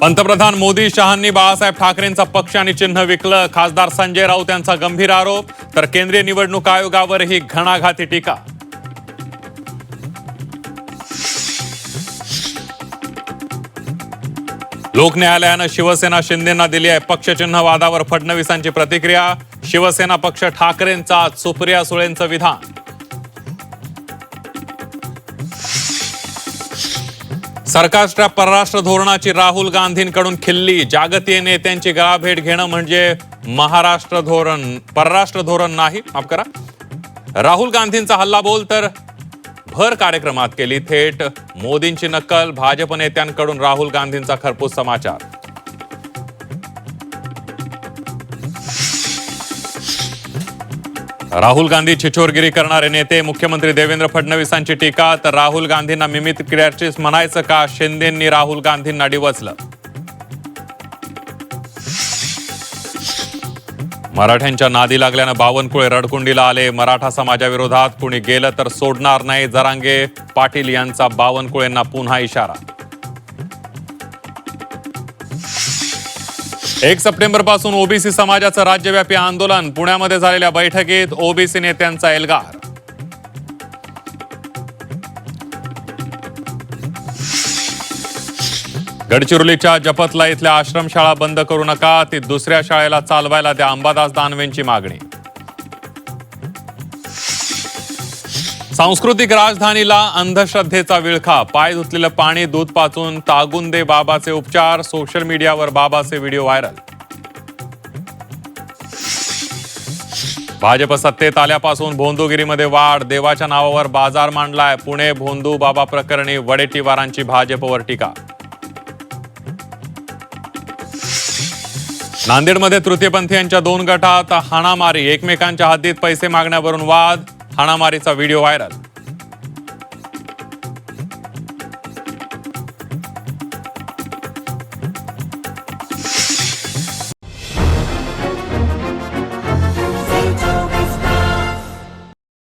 पंतप्रधान मोदी शहांनी बाळासाहेब ठाकरेंचा पक्ष आणि चिन्ह विकलं. खासदार संजय राऊत यांचा गंभीर आरोप. तर केंद्रीय निवडणूक आयोगावरही घणाघाती टीका. लोक न्यायालयानं शिवसेना शिंदेंना दिली आहे पक्षचिन्ह वादावर फडणवीसांची प्रतिक्रिया. शिवसेना पक्ष ठाकरेंचा सुप्रिया सुळेंचं विधान. सरकारच्या परराष्ट्र धोरणाची राहुल गांधींकडून खिल्ली. जागतिक नेत्यांची गळाभेट घेणं म्हणजे परराष्ट्र धोरण नाही. माफ करा. राहुल गांधींचा हल्लाबोल तर भर कार्यक्रमात केली थेट मोदींची नक्कल. भाजप नेत्यांकडून राहुल गांधींचा खरपूस समाचार. राहुल गांधी छिछोरगिरी करणारे नेते. मुख्यमंत्री देवेंद्र फडणवीसांची टीका. तर राहुल गांधींना मिमिक्रीच म्हणायचं का? शिंदेंनी राहुल गांधींना डिवचलं. मराठ्यांच्या नादी लागल्यानं बावनकुळे रडकुंडीला आले. मराठा समाजाविरोधात कुणी गेलं तर सोडणार नाही. जरांगे पाटील यांचा बावनकुळेंना पुन्हा इशारा. 1 सप्टेंबर पासून ओबीसी समाजाचं राज्यव्यापी आंदोलन. पुण्यामध्ये झालेल्या बैठकीत ओबीसी नेत्यांचा एल्गार. गडचिरोलीच्या जपतला इथल्या आश्रमशाळा बंद करू नका. ती दुसऱ्या शाळेला चालवायला द्या. अंबादास दानवेंची मागणी. सांस्कृतिक राजधानीला अंधश्रद्धेचा विळखा. पाय धुतलेलं पाणी दूध पाचून तागून दे बाबाचे उपचार. सोशल मीडियावर बाबाचे व्हिडिओ व्हायरल. भाजप सत्तेत आल्यापासून भोंदूगिरीमध्ये वाढ. देवाच्या नावावर बाजार मांडलाय. पुणे भोंदू बाबा प्रकरणी वडेट्टीवारांची भाजपवर टीका. नांदेडमध्ये तृतीयपंथीयांच्या 2 गटात हाणामारी. एकमेकांच्या हद्दीत पैसे मागण्यावरून वाद. हाणामारीचा व्हिडिओ व्हायरल.